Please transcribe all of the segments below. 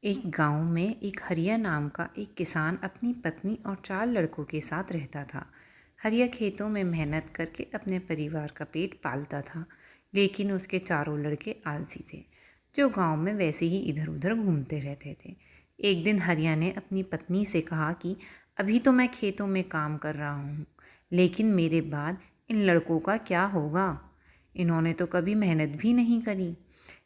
एक गांव में एक हरिया नाम का एक किसान अपनी पत्नी और 4 लड़कों के साथ रहता था। हरिया खेतों में मेहनत करके अपने परिवार का पेट पालता था, लेकिन उसके चारों लड़के आलसी थे, जो गांव में वैसे ही इधर उधर घूमते रहते थे। एक दिन हरिया ने अपनी पत्नी से कहा कि अभी तो मैं खेतों में काम कर रहा हूँ, लेकिन मेरे बाद इन लड़कों का क्या होगा? इन्होंने तो कभी मेहनत भी नहीं करी,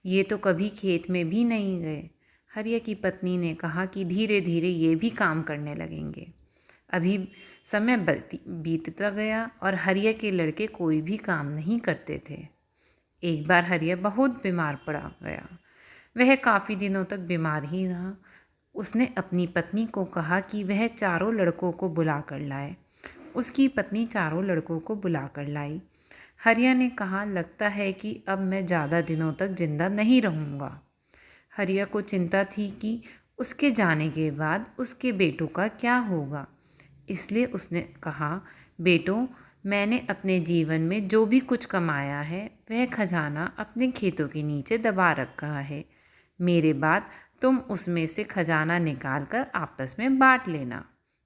ये तो कभी खेत में भी नहीं गए। हरिया की पत्नी ने कहा कि धीरे धीरे ये भी काम करने लगेंगे। अभी समय बीतता गया और हरिया के लड़के कोई भी काम नहीं करते थे। एक बार हरिया बहुत बीमार पड़ा गया। वह काफ़ी दिनों तक बीमार ही रहा। उसने अपनी पत्नी को कहा कि वह चारों लड़कों को बुला कर लाए। उसकी पत्नी चारों लड़कों को बुला कर लाई। हरिया ने कहा, लगता है कि अब मैं ज़्यादा दिनों तक जिंदा नहीं रहूँगा। हरिया को चिंता थी कि उसके जाने के बाद उसके बेटों का क्या होगा। इसलिए उसने कहा, बेटों, मैंने अपने जीवन में जो भी कुछ कमाया है वह खजाना अपने खेतों के नीचे दबा रखा है। मेरे बाद तुम उसमें से खजाना निकाल कर आपस में बांट लेना।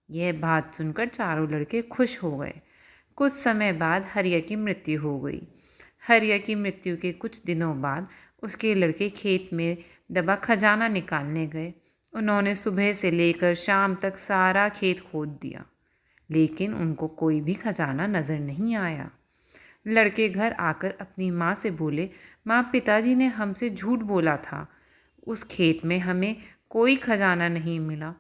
यह बात सुनकर चारों लड़के खुश हो गए। कुछ समय बाद हरिया की मृत्यु हो गई। हरिया की मृत्यु के कुछ दिनों बाद उसके लड़के खेत में दबा खजाना निकालने गए। उन्होंने सुबह से लेकर शाम तक सारा खेत खोद दिया, लेकिन उनको कोई भी खजाना नजर नहीं आया। लड़के घर आकर अपनी माँ से बोले, माँ, पिताजी ने हमसे झूठ बोला था, उस खेत में हमें कोई खजाना नहीं मिला।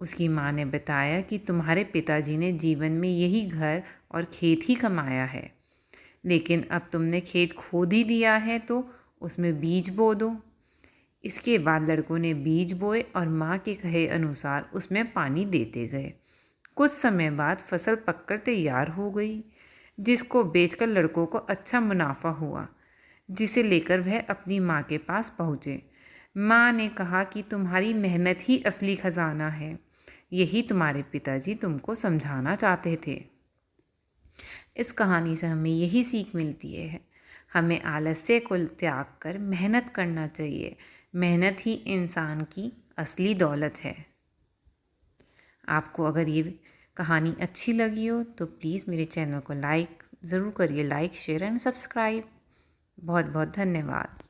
उसकी माँ ने बताया कि तुम्हारे पिताजी ने जीवन में यही घर और खेत ही कमाया है, लेकिन अब तुमने खेत खोद ही दिया है तो उसमें बीज बो दो। इसके बाद लड़कों ने बीज बोए और माँ के कहे अनुसार उसमें पानी देते गए। कुछ समय बाद फसल पककर तैयार हो गई, जिसको बेचकर लड़कों को अच्छा मुनाफा हुआ, जिसे लेकर वह अपनी माँ के पास पहुँचे। माँ ने कहा कि तुम्हारी मेहनत ही असली खजाना है, यही तुम्हारे पिताजी तुमको समझाना चाहते थे। इस कहानी से हमें यही सीख मिलती है, हमें आलस्य को त्याग कर मेहनत करना चाहिए। मेहनत ही इंसान की असली दौलत है। आपको अगर ये कहानी अच्छी लगी हो तो प्लीज़ मेरे चैनल को लाइक ज़रूर करिए, लाइक, शेयर एंड सब्सक्राइब। बहुत बहुत धन्यवाद।